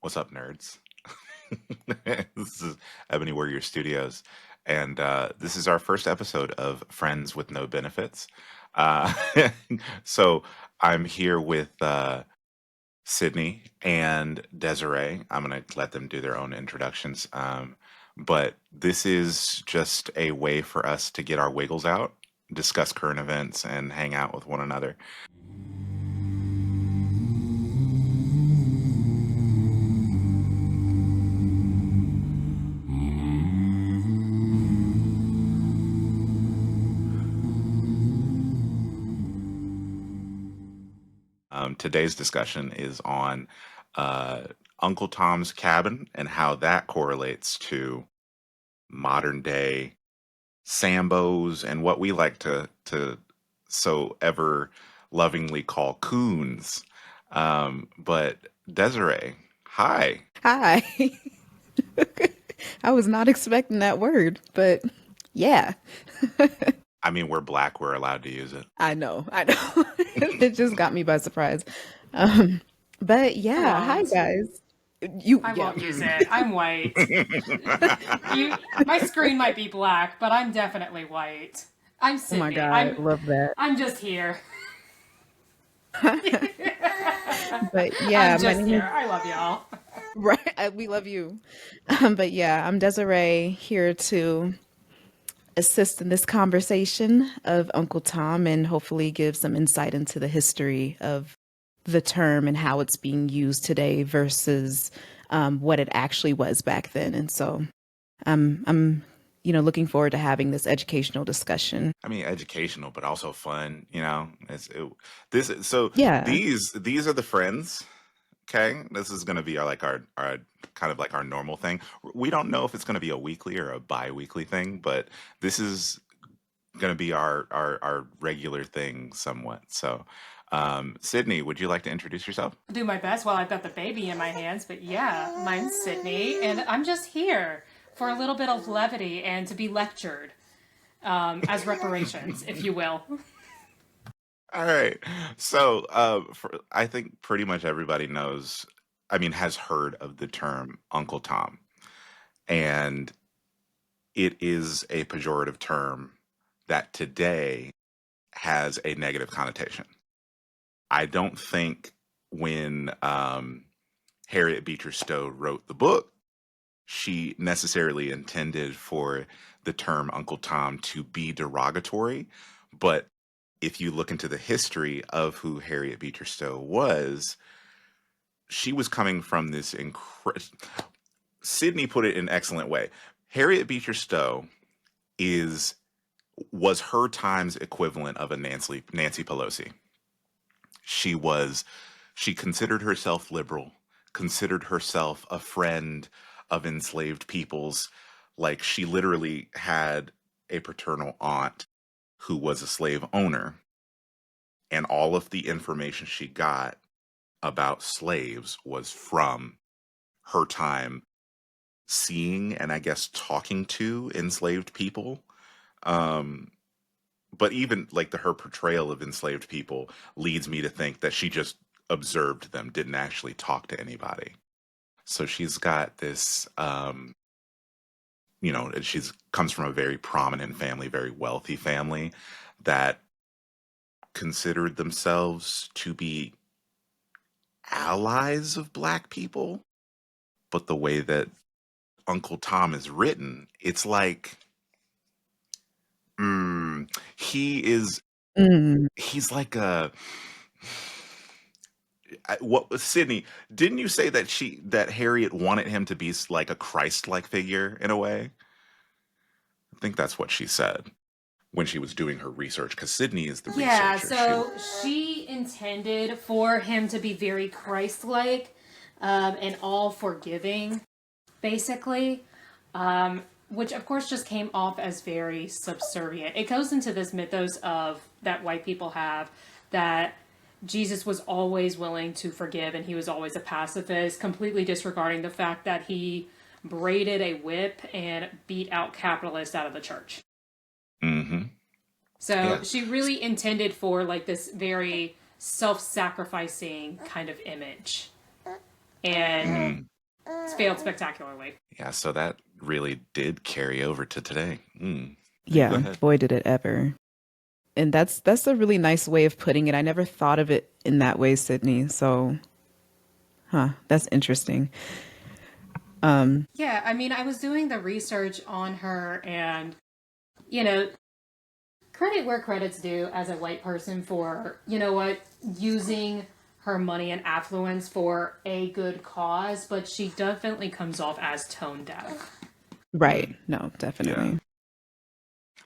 What's up, nerds? This is Ebony Warrior Studios, and this is our first episode of Friends with No Benefits. Uh, so I'm here with Sydney and Desiree. I'm going to let them do their own introductions. But this is just a way for us to get our wiggles out, discuss current events, and hang out with one another. Today's discussion is on uh, Uncle Tom's Cabin and how that correlates to modern day Sambos and what we like to so ever lovingly call coons. But Desiree, hi. Hi. I was not expecting that word, but yeah, I mean, we're black, we're allowed to use it. I know. It just got me by surprise. Um, but I yeah, hi won't. guys. I Yeah. won't use it. I'm white. You, my screen might be black, but I'm definitely white. I'm Oh my Sydney. God, love that. I'm just here. But yeah, I'm my just name is here. I love y'all. right. We love you. But yeah, I'm Desiree here to assist in this conversation of Uncle Tom and hopefully give some insight into the history of the term and how it's being used today versus what it actually was back then. And so I'm looking forward to having this educational discussion. I mean, educational, but also fun. This. So Yeah. these are the friends. Okay, this is going to be our kind of like our normal thing. We don't know if it's going to be a weekly or a bi-weekly thing, but this is going to be our regular thing somewhat. So, Sydney, would you like to introduce yourself? I'll do my best while I've got the baby in my hands, but yeah, mine's Sydney, and I'm just here for a little bit of levity and to be lectured as reparations, if you will. All right. So, I think pretty much everybody knows, I mean, has heard of the term Uncle Tom, and it is a pejorative term that today has a negative connotation. I don't think when Harriet Beecher Stowe wrote the book, she necessarily intended for the term Uncle Tom to be derogatory. But if you look into the history of who Harriet Beecher Stowe was, she was coming from this Sydney put it in an excellent way. Harriet Beecher Stowe is was her time's equivalent of a Nancy Pelosi. She was she considered herself liberal, considered herself a friend of enslaved peoples. Like she literally had a paternal aunt who was a slave owner, and all of the information she got about slaves was from her time seeing and I guess talking to enslaved people. Um, but even like her portrayal of enslaved people leads me to think that she just observed them, didn't actually talk to anybody. So she's got this, she's comes from a very prominent family, very wealthy family that considered themselves to be allies of black people. But the way that Uncle Tom is written, it's like, he is, Mm. he's like what Sydney, didn't you say that that Harriet wanted him to be like a Christ-like figure in a way? I think that's what she said when she was doing her research, because Sydney is the Yeah, researcher. so she intended for him to be very Christ-like and all forgiving, basically, which of course just came off as very subservient. It goes into this mythos of that white people have that Jesus was always willing to forgive and he was always a pacifist, completely disregarding the fact that he braided a whip and beat out capitalists out of the church. Mm-hmm. So Yeah. she really intended for like this very self-sacrificing kind of image. And failed spectacularly. Yeah, so that really did carry over to today. Go Yeah, ahead. boy, did it ever. And that's a really nice way of putting it. I never thought of it in that way, Sydney. So, that's interesting. Yeah, I mean, I was doing the research on her, and, you know, credit where credit's due as a white person for, you know what, using her money and affluence for a good cause, but she definitely comes off as tone deaf. Right. No, Yeah. definitely.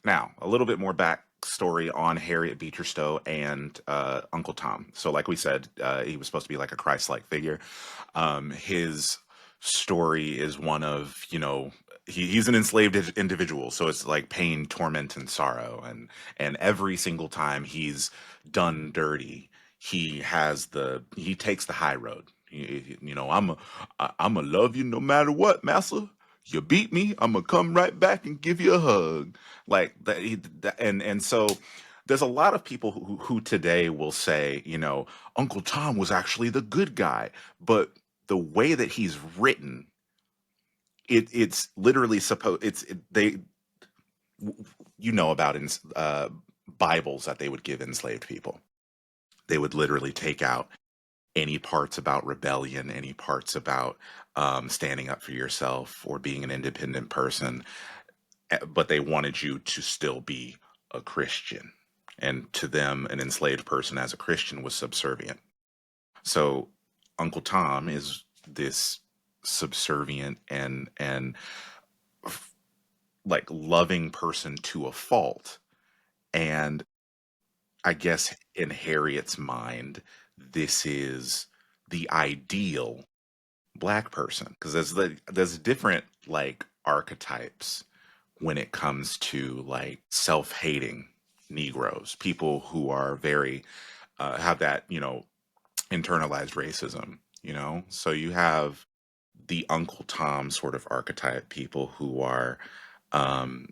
Now, a little bit more backstory on Harriet Beecher Stowe and Uncle Tom. So, like we said, he was supposed to be like a Christ-like figure. His story is one of, he's an enslaved individual, so it's like pain, torment, and sorrow, and every single time he's done dirty, he takes the high road. I'm a love you no matter what, massa. You beat me, I'm gonna come right back and give you a hug. Like that, and so there's a lot of people who today will say, Uncle Tom was actually the good guy, but the way that he's written, it's literally supposed they about in Bibles that they would give enslaved people. They would literally take out any parts about rebellion, any parts about standing up for yourself or being an independent person, but they wanted you to still be a Christian. And to them, an enslaved person as a Christian was subservient. So Uncle Tom is this subservient and like loving person to a fault. And I guess in Harriet's mind, this is the ideal black person, because there's different like archetypes when it comes to like self-hating Negroes, people who are very have that internalized racism. So you have the Uncle Tom sort of archetype, people who are um,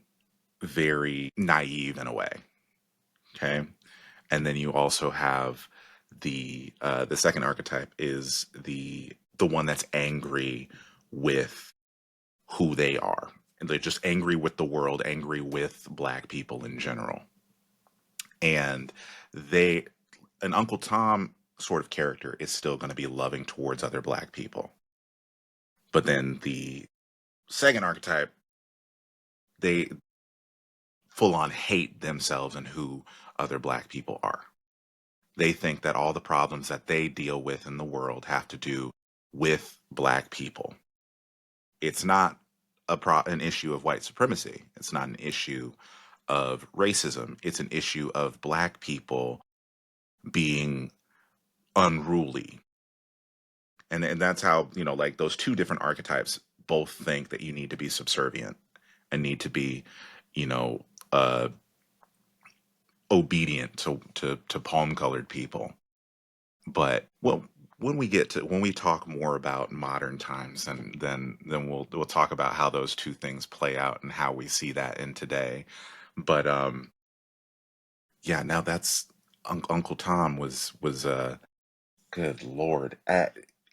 very naive in a way. Okay, and then you also have the second archetype is the one that's angry with who they are, and they're just angry with the world, angry with black people in general. And they an Uncle Tom sort of character is still going to be loving towards other black people, but then the second archetype, they full on hate themselves and who other black people are. They think that all the problems that they deal with in the world have to do with black people. It's not an issue of white supremacy. It's not an issue of racism. It's an issue of black people being unruly. And that's how, like those two different archetypes both think that you need to be subservient and need to be, you know, uh, obedient to palm colored people. But well, when we talk more about modern times, and then we'll talk about how those two things play out and how we see that in today. But yeah, now that's Uncle Tom was good Lord.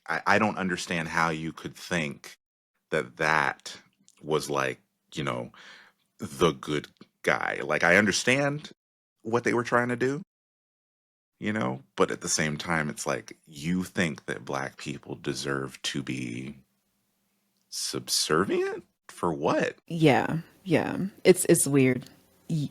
I don't understand how you could think that was like, you know, the good guy. Like I understand what they were trying to do, but at the same time it's like you think that black people deserve to be subservient for what? Yeah. Yeah. It's weird. Y-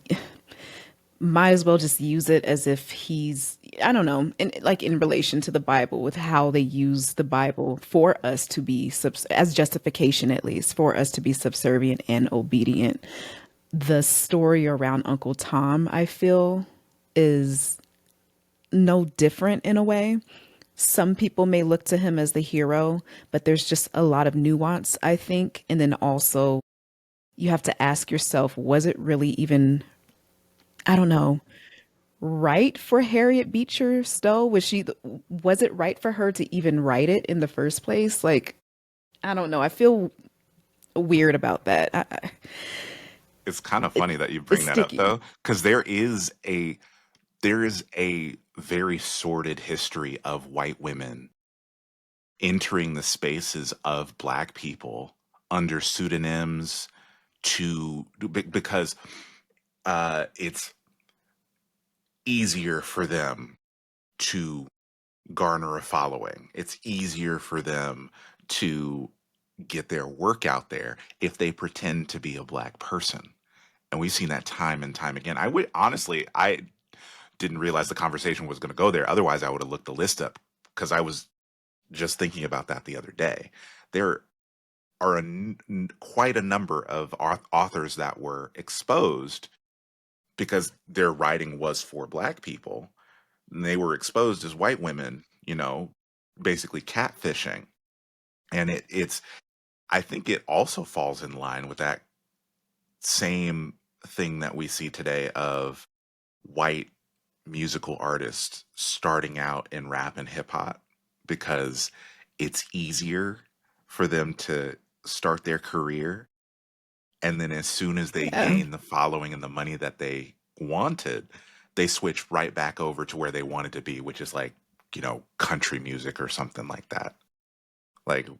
Might as well just use it as if he's, I don't know, in relation to the Bible, with how they use the Bible for us to be as justification, at least for us to be subservient and obedient. The story around Uncle Tom, I feel, is no different in a way. Some people may look to him as the hero, but there's just a lot of nuance, I think. And then also, you have to ask yourself, was it really even, I don't know, right for Harriet Beecher Stowe? Was it right for her to even write it in the first place? Like, I don't know. I feel weird about that. It's kind of It, funny that you it's bring that up sticky. though, because there is a very sordid history of white women entering the spaces of Black people under pseudonyms because it's easier for them to garner a following. It's easier for them to get their work out there if they pretend to be a Black person. And we've seen that time and time again. I didn't realize the conversation was going to go there. Otherwise, I would have looked the list up because I was just thinking about that the other day. There are quite a number of authors that were exposed because their writing was for Black people. And they were exposed as white women, basically catfishing. And I think it also falls in line with that same thing that we see today of white musical artists starting out in rap and hip hop because it's easier for them to start their career. And then as soon as they Yeah. gain the following and the money that they wanted, they switch right back over to where they wanted to be, which is like, country music or something like that. Like Post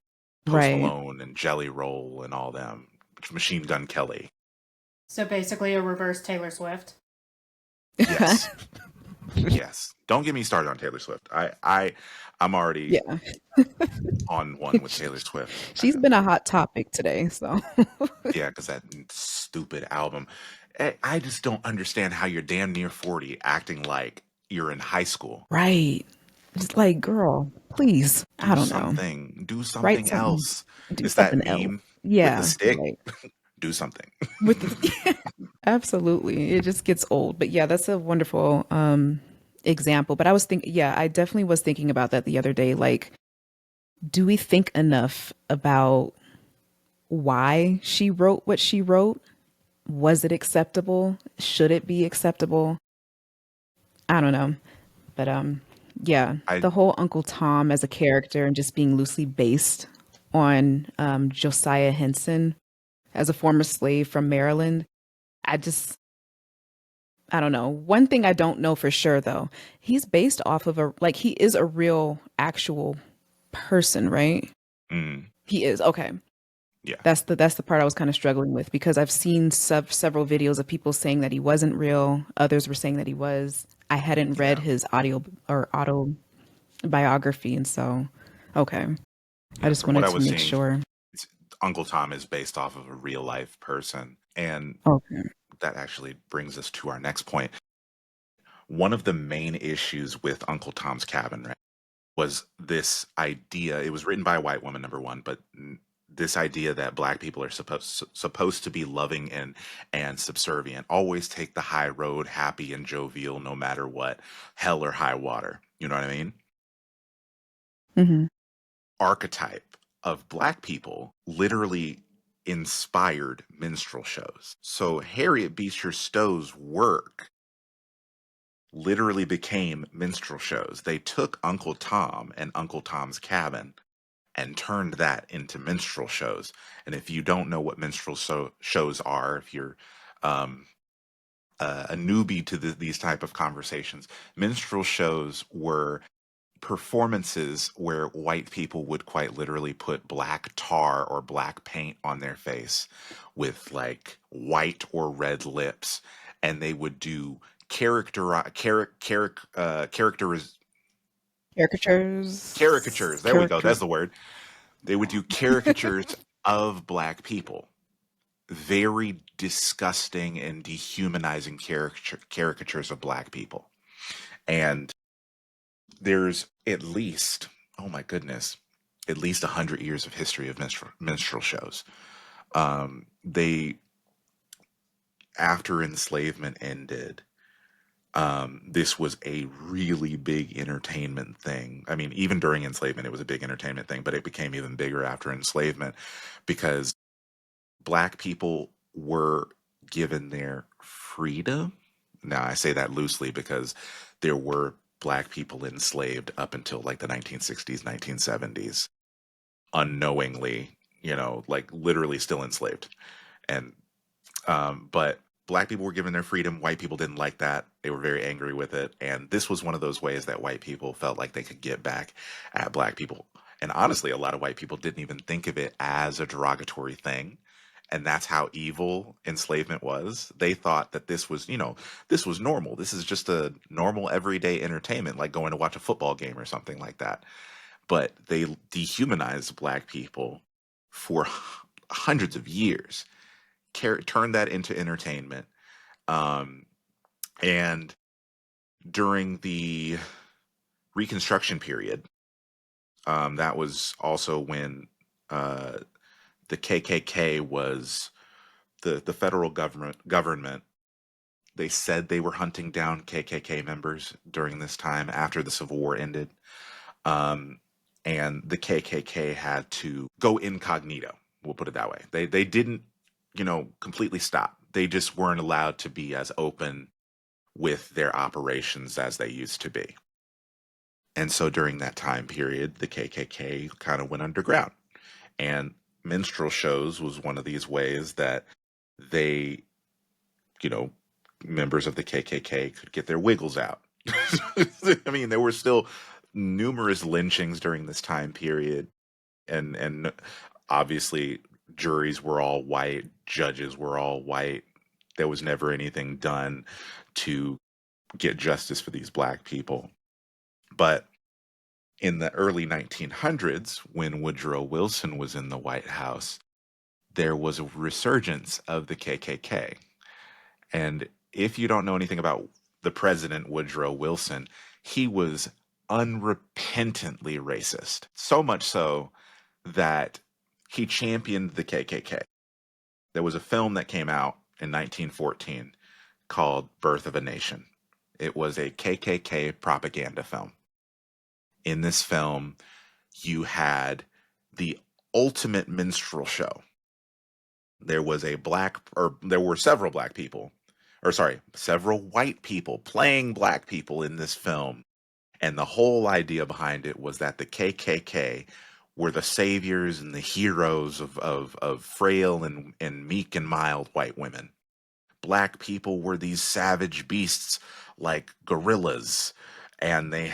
Right. Malone and Jelly Roll and all them, Machine Gun Kelly. So basically, a reverse Taylor Swift. Yes. Yes. Don't get me started on Taylor Swift. I'm already Yeah. on one with Taylor Swift. She's been a hot topic today, so. Yeah, because that stupid album. I just don't understand how you're damn near 40 acting like you're in high school. Right. Just like, girl, please. I Do don't know. something. Do Write something something. else. Do It's that something else. meme with the Yeah. stick. Like Do something. with the absolutely. It just gets old. But yeah, that's a wonderful example. But I was thinking, yeah, I definitely was thinking about that the other day. Like, do we think enough about why she wrote what she wrote? Was it acceptable? Should it be acceptable? I don't know. But yeah, I the whole Uncle Tom as a character and just being loosely based on Josiah Henson as a former slave from Maryland. I just I don't know. One thing I don't know for sure though, he's based off of he is a real actual person, right? mm, He is. Okay. yeah. That's the part I was kind of struggling with because I've seen several videos of people saying that he wasn't real. Others were saying that he was. I hadn't read Yeah. his autobiography, and so okay. I Yeah. just From what wanted I to was make seeing, sure. Uncle Tom is based off of a real life person. And Okay. that actually brings us to our next point. One of the main issues with Uncle Tom's Cabin, right, was this idea. It was written by a white woman, number one, but this idea that Black people are supposed to be loving and subservient, always take the high road, happy and jovial, no matter what, hell or high water. You know what I mean? Hmm. Archetype of Black people literally inspired minstrel shows. So Harriet Beecher Stowe's work literally became minstrel shows. They took Uncle Tom and Uncle Tom's Cabin and turned that into minstrel shows. And if you don't know what minstrel shows are, if you're um, a newbie to these type of conversations, minstrel shows were performances where white people would quite literally put black tar or black paint on their face with like white or red lips, and they would do Caricatures. caricatures. There we go. Character. That's the word. They would do caricatures of Black people. Very disgusting and dehumanizing caricatures of Black people. And there's at least, oh my goodness, at least 100 years of history of minstrel shows. They, after enslavement ended, this was a really big entertainment thing. I mean, even during enslavement, it was a big entertainment thing, but it became even bigger after enslavement because Black people were given their freedom. Now, I say that loosely because there were Black people enslaved up until like the 1960s, 1970s, unknowingly, like literally still enslaved. And, but Black people were given their freedom. White people didn't like that. They were very angry with it. And this was one of those ways that white people felt like they could get back at Black people. And honestly, a lot of white people didn't even think of it as a derogatory thing. And that's how evil enslavement was. They thought that this was, this was normal. This is just a normal everyday entertainment, like going to watch a football game or something like that. But they dehumanized black people for hundreds of years, turned that into entertainment. Um, and during the Reconstruction period, that was also when uh, the KKK was the federal government. They said they were hunting down KKK members during this time after the Civil War ended. Um, and the KKK had to go incognito. We'll put it that way. They didn't, completely stop. They just weren't allowed to be as open with their operations as they used to be. And so during that time period, the KKK kind of went underground. And minstrel shows was one of these ways that they, you know, members of the KKK could get their wiggles out. I mean, there were still numerous lynchings during this time period, and obviously juries were all white, judges were all white. There was never anything done to get justice for these black people. But in the early 1900s, when Woodrow Wilson was in the White House, there was a resurgence of the KKK. And if you don't know anything about the president, Woodrow Wilson, he was unrepentantly racist. So much so that he championed the KKK. There was a film that came out in 1914 called Birth of a Nation. It was a KKK propaganda film. In this film, you had the ultimate minstrel show. There was there were several black people, several white people playing black people in this film. And the whole idea behind it was that the KKK were the saviors and the heroes of frail and meek and mild white women. Black people were these savage beasts like gorillas, and they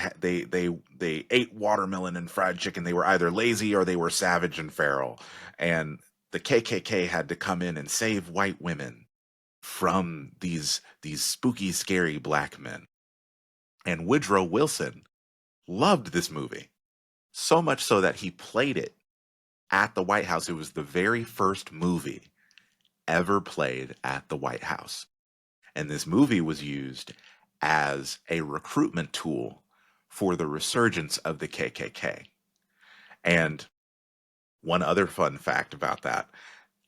ate watermelon and fried chicken. They were either lazy or they were savage and feral. And the KKK had to come in and save white women from these spooky, scary black men. And Woodrow Wilson loved this movie, so much so that he played it at the White House. It was the very first movie ever played at the White House. And this movie was used as a recruitment tool for the resurgence of the KKK. And one other fun fact about that,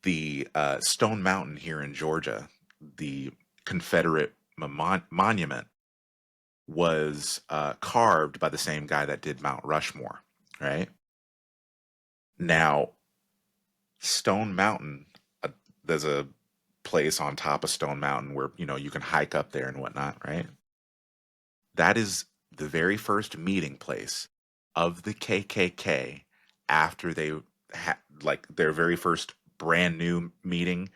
the Stone Mountain here in Georgia, the Confederate monument, was carved by the same guy that did Mount Rushmore, right? Now, Stone Mountain, there's a place on top of Stone Mountain where, you can hike up there and whatnot, right? That is the very first meeting place of the KKK after they had their very first brand new meeting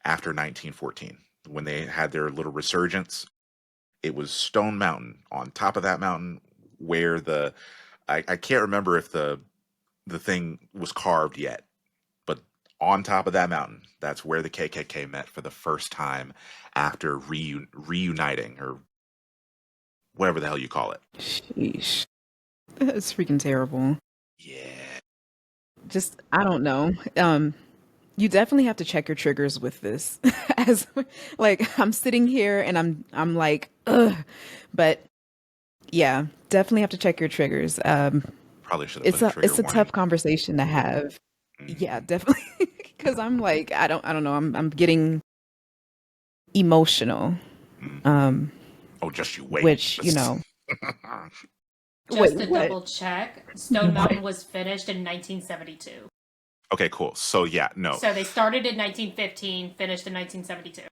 after 1914, when they had their little resurgence. It was Stone Mountain, on top of that mountain, where I can't remember if the thing was carved yet, but on top of that mountain, that's where the KKK met for the first time after reuniting, or whatever the hell you call it. Sheesh. That's freaking terrible. Yeah. Just, I don't know. You definitely have to check your triggers with this. As like I'm sitting here and I'm like, ugh. But yeah, definitely have to check your triggers. Probably should have put a trigger it's a warning. tough conversation to have. Yeah, definitely. Because I'm like, I don't know. I'm getting emotional. Oh, just you wait. Which, Just to what? double check, Stone Mountain was finished in 1972. Okay, cool. So yeah, no. So they started in 1915, finished in 1972.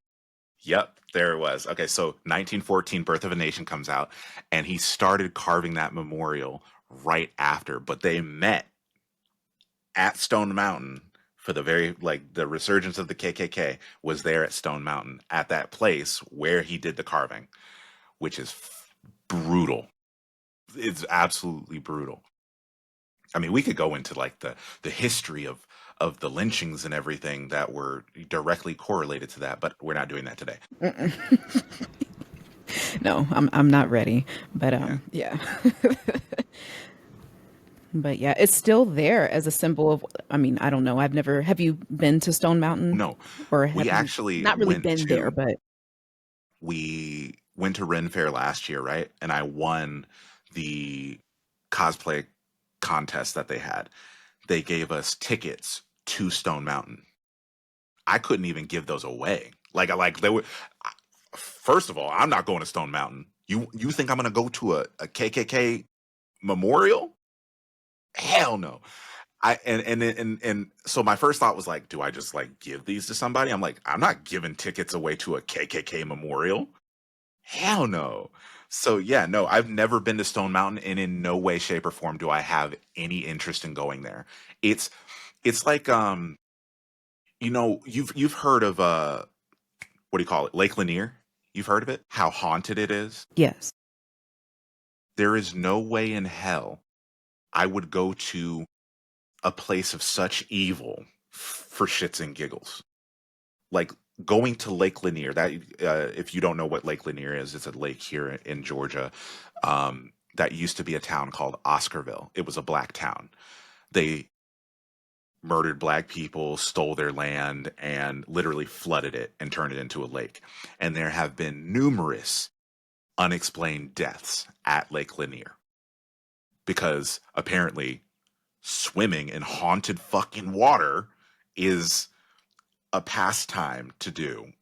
Yep, there it was. Okay, so 1914, Birth of a Nation comes out, and he started carving that memorial right after. But they met at Stone Mountain for the resurgence of the KKK was there at Stone Mountain, at that place where he did the carving, which is brutal. It's absolutely brutal. I mean, we could go into like the history of the lynchings and everything that were directly correlated to that, but we're not doing that today. No, I'm not ready. But Yeah. yeah. But yeah, it's still there as a symbol of, I mean, I don't know. Have you been to Stone Mountain, No, or we have you actually not really been there, but we went to Ren Fair last year, right? And I won the cosplay contest that they had. They gave us tickets to Stone Mountain. I couldn't even give those away. Like they were. First of all, I'm not going to Stone Mountain. You think I'm gonna go to a KKK memorial? Hell no. And so my first thought was like, do I just like give these to somebody? I'm like, I'm not giving tickets away to a KKK memorial. Hell no. So yeah, no, I've never been to Stone Mountain, and in no way, shape, or form do I have any interest in going there. It's it's like you've heard of what do you call it? Lake Lanier? You've heard of it? How haunted it is? yes. There is no way in hell I would go to a place of such evil for shits and giggles. Like going to Lake Lanier. That if you don't know what Lake Lanier is, it's a lake here in Georgia. That used to be a town called Oscarville. It was a black town. They murdered black people, stole their land, and literally flooded it and turned it into a lake. And there have been numerous unexplained deaths at Lake Lanier because apparently swimming in haunted fucking water is a pastime to do.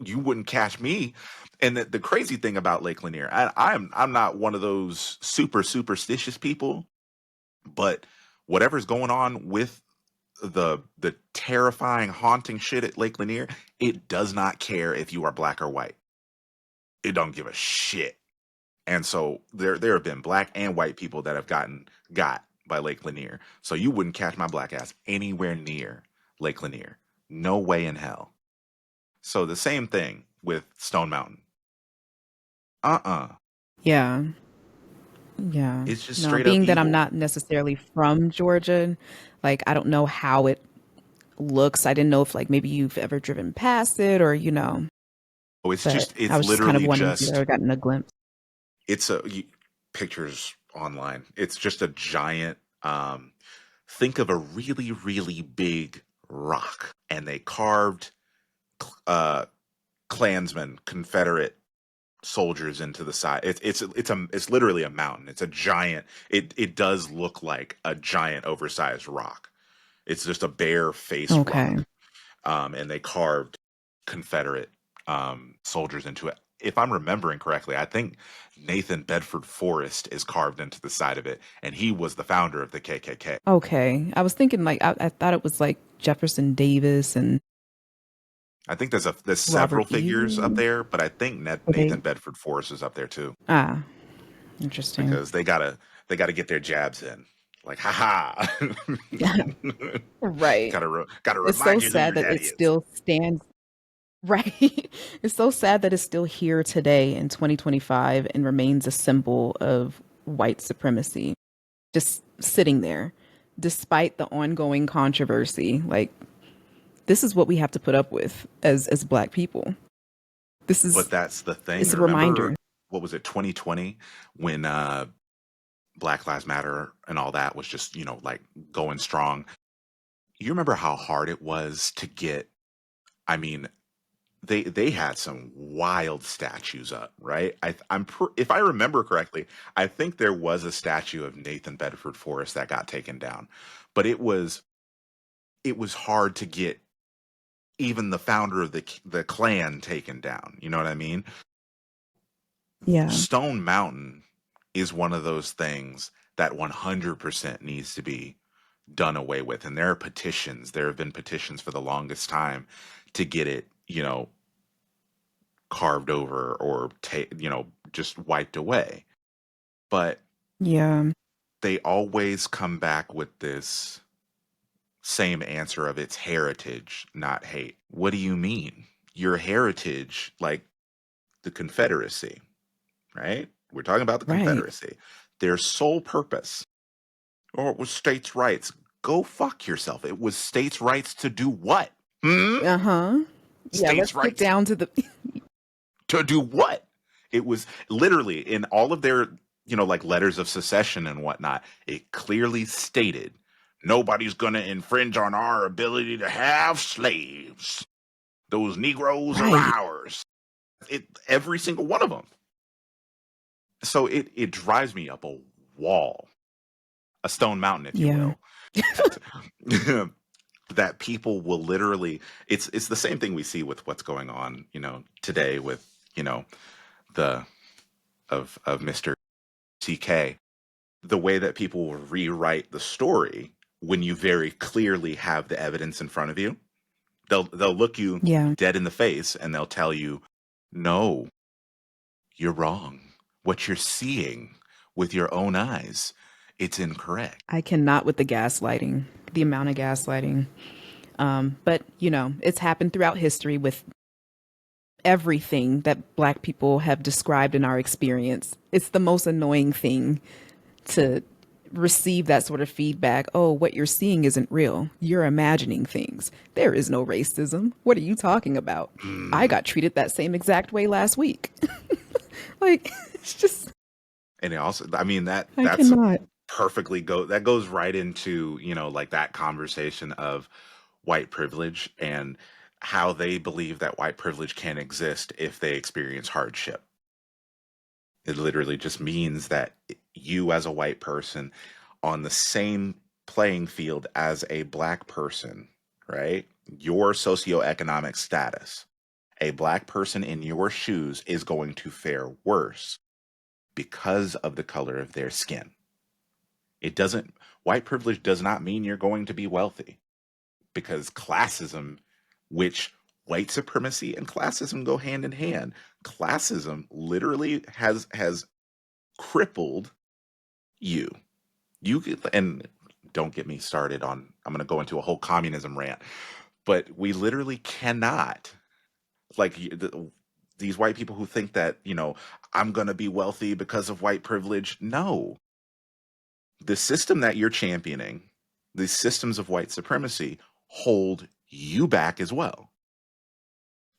You wouldn't catch me. And the crazy thing about Lake Lanier, I'm not one of those super superstitious people, but whatever's going on with the terrifying haunting shit at Lake Lanier, it does not care if you are black or white. It don't give a shit. And so there have been black and white people that have got by Lake Lanier. So you wouldn't catch my black ass anywhere near Lake Lanier. No way in hell. So the same thing with Stone Mountain. Uh-uh. Yeah. Yeah. It's just No, straight up being that I'm evil. not necessarily from Georgia, like I don't know how it looks. I didn't know if like maybe you've ever driven past it or, Oh, but I it's was just kind of literally wondering if you've ever gotten a glimpse. it's pictures online. It's just a giant, think of a really, really big rock, and they carved uh, Klansmen, Confederate soldiers into the side. It's literally a mountain. It's a giant. It does look like a giant, oversized rock. It's just a bare face Okay. rock, and they carved Confederate soldiers into it. If I'm remembering correctly, I think Nathan Bedford Forrest is carved into the side of it, and he was the founder of the KKK. Okay. I was thinking like I thought it was like Jefferson Davis and I think there's several Robert figures up E. there, but I think Were they? Nathan Bedford Forrest is up there too Ah, interesting. because they gotta get their jabs in. Like, haha, Right. gotta It's so remind you who sad your that daddy it is. still stands. Right. It's so sad that it's still here today in 2025 and remains a symbol of white supremacy, just sitting there, despite the ongoing controversy. Like, this is what we have to put up with as Black people. This But is that's the thing. it's a Remember, reminder. what was it, 2020, when Black Lives Matter and all that was just like going strong. You remember how hard it was to get. I mean, they had some wild statues up, right? If I remember correctly, I think there was a statue of Nathan Bedford Forrest that got taken down, but it was hard to get even the founder of the Klan taken down. You know what I mean? Yeah. Stone Mountain is one of those things that 100% needs to be done away with. And there have been petitions for the longest time to get it, carved over or just wiped away. But Yeah. they always come back with this same answer of its heritage, not hate. What do you mean? Your heritage, like the Confederacy, right? We're talking about the Right. Confederacy. Their sole purpose Or it was states' rights. Go fuck yourself. It was states' rights to do what? Hmm? Uh-huh. Yeah, States' let's get rights down to the to do what? It was literally in all of their, like letters of secession and whatnot, it clearly stated nobody's going to infringe on our ability to have slaves. Those Negroes are right. ours. Every single one of them. So it drives me up a wall, a stone mountain, if you Yeah. will. That people will literally, it's the same thing we see with what's going on, today with, the of Mr. CK. The way that people will rewrite the story when you very clearly have the evidence in front of you. They'll look you Yeah. dead in the face and they'll tell you, no, you're wrong. What you're seeing with your own eyes, it's incorrect. I cannot with the gaslighting, the amount of gaslighting. But it's happened throughout history with everything that Black people have described in our experience. It's the most annoying thing to receive that sort of feedback. Oh, what you're seeing isn't real. You're imagining things. There is no racism. What are you talking about? I Mm. got treated that same exact way last week. Like, it's just, And it also, I mean, I that's cannot. that goes right into, like that conversation of white privilege and how they believe that white privilege can exist if they experience hardship. It literally just means that you, as a white person, on the same playing field as a Black person, right? Your socioeconomic status, a Black person in your shoes is going to fare worse because of the color of their skin. It doesn't, white privilege does not mean you're going to be wealthy, because classism, which white supremacy and classism go hand in hand. Classism literally has crippled you. And don't get me started on, I'm going to go into a whole communism rant, but we literally cannot, like, these white people who think that, I'm going to be wealthy because of white privilege. No, the system that you're championing, the systems of white supremacy, hold you back as well.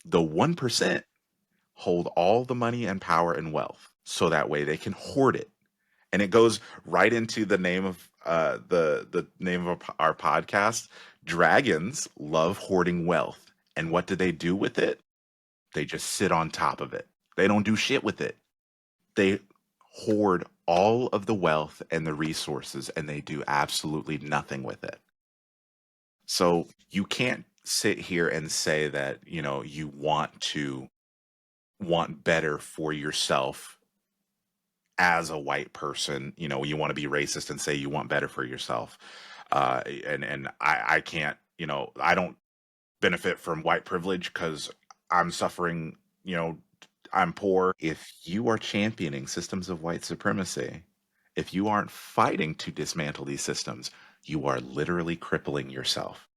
The 1% hold all the money and power and wealth so that way they can hoard it. And it goes right into the name of the name of our podcast. Dragons love hoarding wealth. And what do they do with it? They just sit on top of it. They don't do shit with it. They hoard all of the wealth and the resources and they do absolutely nothing with it. So you can't sit here and say that, you want better for yourself as a white person. You want to be racist and say you want better for yourself. And I can't, I don't benefit from white privilege because I'm suffering, I'm poor. If you are championing systems of white supremacy, if you aren't fighting to dismantle these systems, you are literally crippling yourself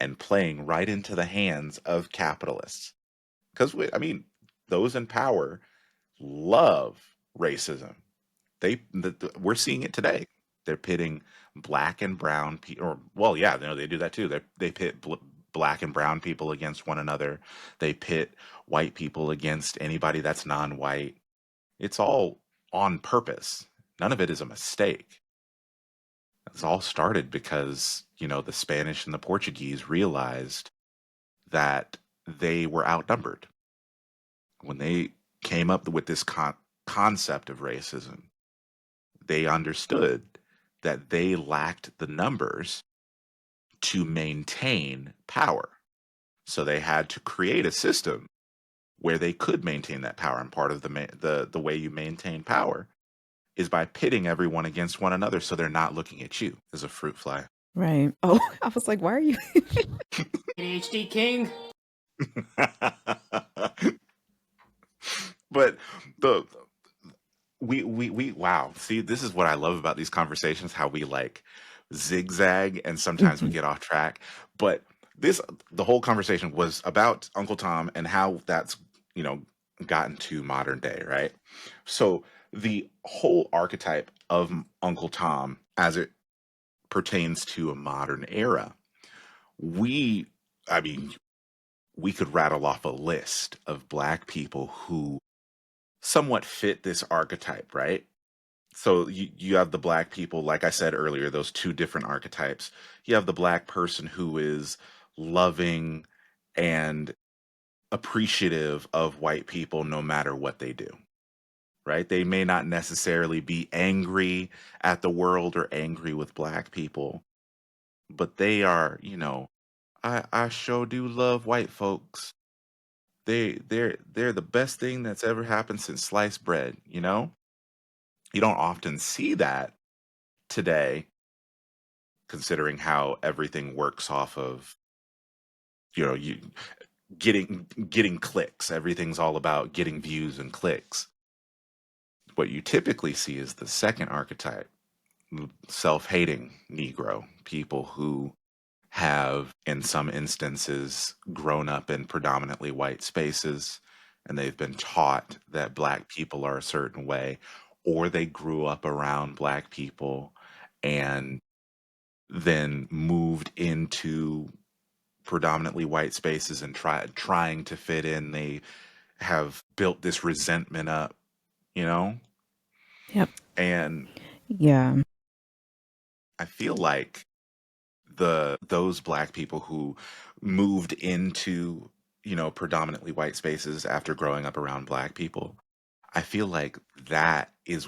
and playing right into the hands of capitalists. Because, I mean, those in power love racism. We're seeing it today. They're pitting black and brown people, or well, yeah, they do that too. They pit black and brown people against one another. They pit white people against anybody that's non-white. It's all on purpose. None of it is a mistake. It's all started because, the Spanish and the Portuguese realized that they were outnumbered when they came up with this concept of racism. They understood that they lacked the numbers to maintain power. So they had to create a system where they could maintain that power. And part of the way you maintain power is by pitting everyone against one another so they're not looking at you as a fruit fly. Right. Oh, I was like, why are you? ADHD King. But the we wow. See, this is what I love about these conversations, how we like zigzag and sometimes we Mhm. get off track. But the whole conversation was about Uncle Tom and how that's, you know, gotten to modern day, right? So the whole archetype of Uncle Tom as it pertains to a modern era. We, I mean, we could rattle off a list of Black people who somewhat fit this archetype, right? So you have the Black people, like I said earlier, those two different archetypes. You have the Black person who is loving and appreciative of white people no matter what they do, right? They may not necessarily be angry at the world or angry with Black people, but they are, I sure do love white folks. They're the best thing that's ever happened since sliced bread, you know? You don't often see that today, considering how everything works off of, you getting clicks. Everything's all about getting views and clicks. What you typically see is the second archetype, self-hating Negro, people who have, in some instances, grown up in predominantly white spaces, and they've been taught that Black people are a certain way, or they grew up around Black people and then moved into predominantly white spaces and trying to fit in. They have built this resentment up, you know? Yep. And Yeah. I feel like those Black people who moved into, predominantly white spaces after growing up around Black people, I feel like that is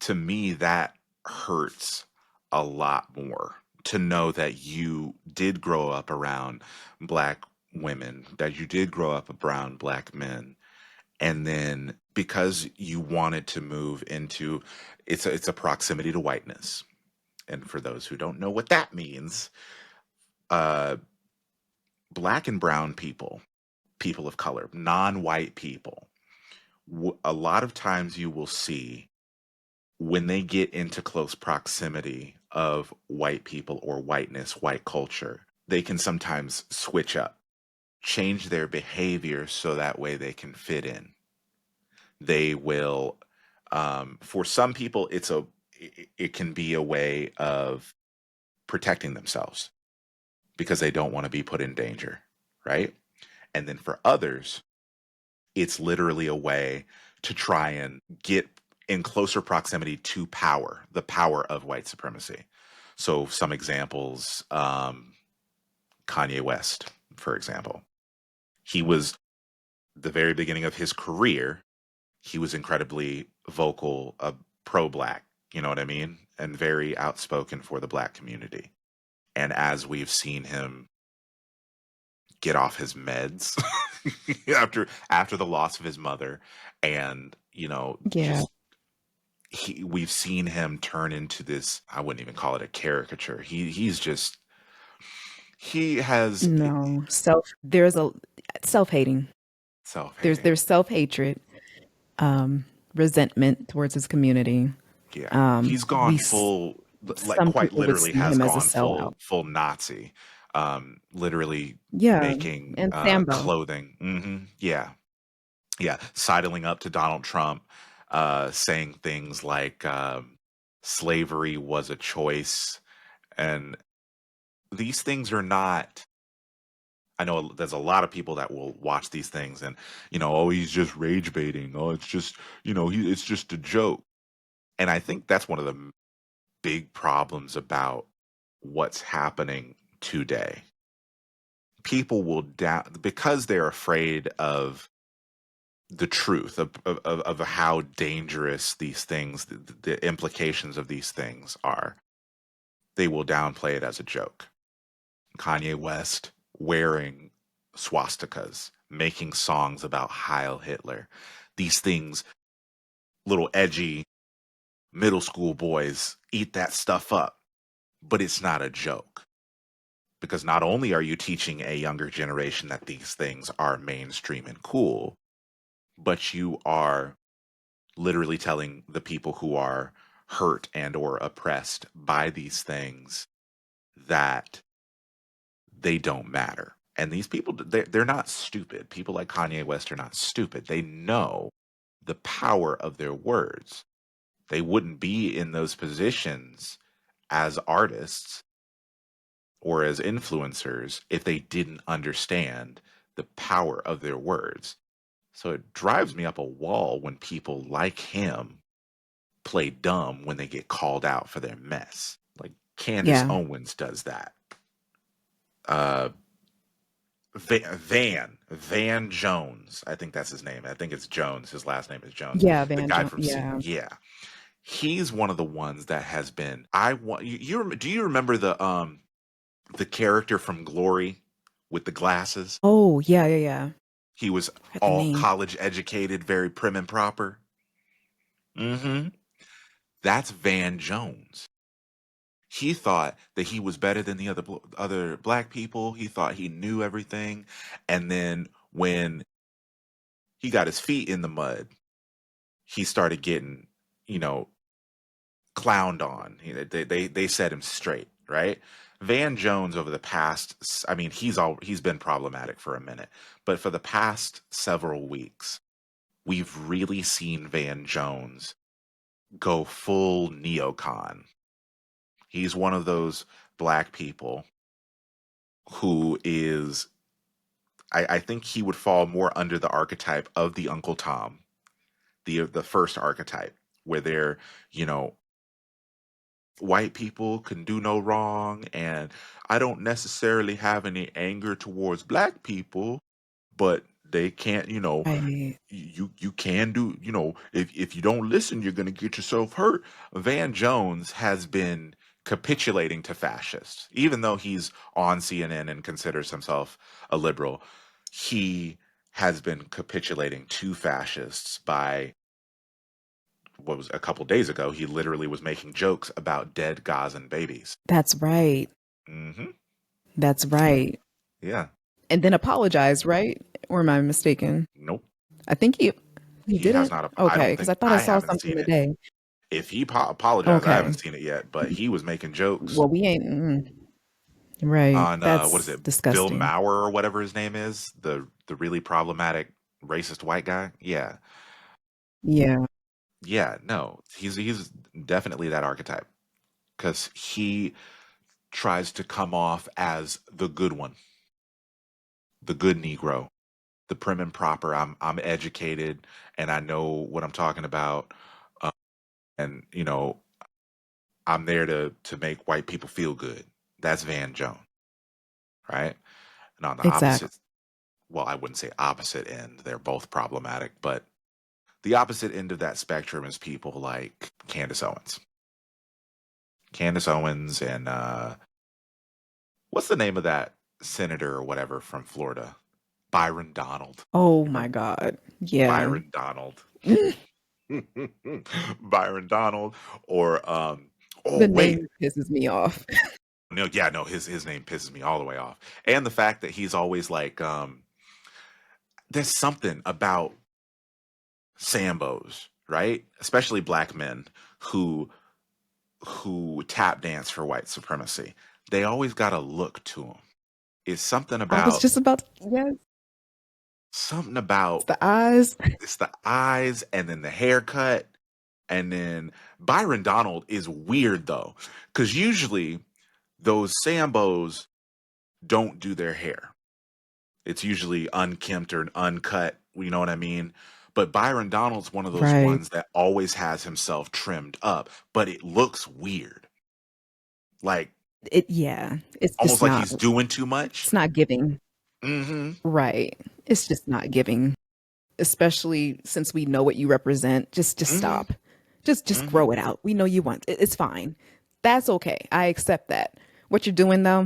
to me, that hurts a lot more, to know that you did grow up around Black women, that you did grow up around Black men, and then because you wanted to move into, it's a proximity to whiteness. And for those who don't know what that means, uh, Black and brown people, people of color, non-white people, a lot of times you will see when they get into close proximity of white people or whiteness, white culture, they can sometimes switch up, change their behavior so that way they can fit in. They will, for some people, it can be a way of protecting themselves because they don't want to be put in danger, right? And then for others, it's literally a way to try and get in closer proximity to power, the power of white supremacy. So some examples, Kanye West, for example, he was the very beginning of his career, he was incredibly vocal, pro-Black, you know what I mean? And very outspoken for the Black community. And as we've seen him get off his meds after the loss of his mother, and Yeah. just we've seen him turn into this, I wouldn't even call it a caricature. He has No. There's a self-hating. self-hating. There's self-hatred, resentment towards his community. Yeah, Um, he's we gone s- full, like some quite people would literally see has him as a gone sellout. full Nazi, literally Yeah, making and Sambo. clothing. Yeah, yeah, sidling up to Donald Trump, saying things like slavery was a choice, and these things are not. I know there's a lot of people that will watch these things and, oh, he's just rage baiting. Oh, it's just, it's just a joke. And I think that's one of the big problems about what's happening today. People will doubt because they're afraid of the truth of how dangerous these things, the implications of these things are. They will downplay it as a joke. Kanye West wearing swastikas, making songs about Heil Hitler. These things, little edgy middle school boys eat that stuff up, but it's not a joke. Because not only are you teaching a younger generation that these things are mainstream and cool, but you are literally telling the people who are hurt and or oppressed by these things that they don't matter. And these people, they're not stupid. People like Kanye West are not stupid. They know the power of their words. They wouldn't be in those positions as artists or as influencers if they didn't understand the power of their words. So it drives me up a wall when people like him play dumb when they get called out for their mess. Like Candace Yeah. Owens does that. Uh, Van Jones, I think that's his name. I think it's Jones. His last name is Jones. Yeah, The Van guy Jones. from Yeah. yeah, he's one of the ones that has been. I want do you remember the character from Glory with the glasses? Oh, yeah, yeah, yeah. He was I forgot the all name. college educated, very prim and proper. Mm-hmm. That's Van Jones. He thought that he was better than the other black people. He thought he knew everything, and then when he got his feet in the mud, he started getting, you know, clowned on. They set him straight, right? Van Jones over the past, I mean, he's been problematic for a minute, but for the past several weeks, we've really seen Van Jones go full neocon. He's one of those black people who is, I think he would fall more under the archetype of the Uncle Tom, the first archetype, where they're, you know, white people can do no wrong, and I don't necessarily have any anger towards black people, but they can't, you know, Right. you can do, you know, if you don't listen, you're gonna get yourself hurt. Van Jones has been capitulating to fascists, even though he's on CNN and considers himself a liberal. He has been capitulating to fascists by what was a couple days ago. He literally was making jokes about dead Gazan babies. That's right. Hmm. That's right. Yeah. And then apologize, right? Or am I mistaken? Nope. I think he He has didn't. not. I Okay, don't because think I thought I I saw haven't something seen it. today. If he apologized, I haven't Okay. seen it yet. But he was making jokes Well, we ain't right. on what is That's it, Bill disgusting. Maher or whatever his name is, the really problematic racist white guy. Yeah, Yeah, yeah. No, he's definitely that archetype because he tries to come off as the good one, the good Negro, the prim and proper. I'm educated and I know what I'm talking about, uh, and you know I'm there to make white people feel good. That's Van Jones, right? And on the exactly. opposite, well, I wouldn't say opposite end. They're both problematic, but the opposite end of that spectrum is people like Candace Owens. Candace Owens and what's the name of that senator or whatever from Florida? Byron Donald. Oh You my remember God. Yeah. Byron Donald? Byron Donald or oh The wait. name pisses me off. No, yeah, no, his name pisses me all the way off. And the fact that he's always like there's something about Sambos, right? Especially black men who tap dance for white supremacy. They always got a look to them. It's I was just about yes, something it's about the eyes. it's the eyes and then the haircut. And then Byron Donald is weird though, because usually those Sambos don't do their hair. It's usually unkempt or uncut. You know what I mean? But Byron Donald's one of those Right. ones that always has himself trimmed up, but it looks weird. Like Yeah. It's almost just like not he's doing too much. it's not giving. Hmm. Right. It's just not giving. Especially since we know what you represent. Just Hmm. stop. Just Hmm. grow it out. We know you want it's fine. That's okay. I accept that. What you're doing though,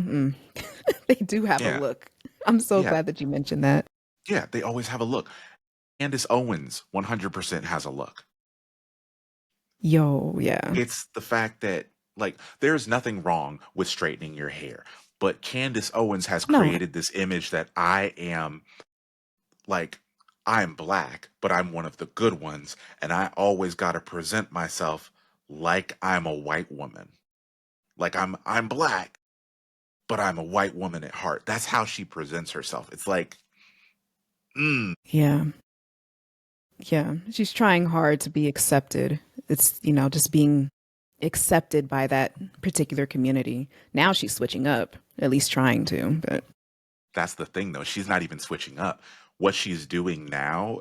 they do have a Yeah. look. I'm so Yeah. glad that you mentioned that. Yeah. They always have a look. Candace Owens 100% has a look. Yo, yeah. It's the fact that, like, there's nothing wrong with straightening your hair. But Candace Owens has No, created this image that I am, like, I'm black, but I'm one of the good ones. And I always got to present myself like I'm a white woman. Like I'm black, but I'm a white woman at heart. That's how she presents herself. It's like, mm, yeah. Yeah. She's trying hard to be accepted. It's, just being accepted by that particular community. Now she's switching up, at least trying to. But That's the thing, though. She's not even switching up. What she's doing now,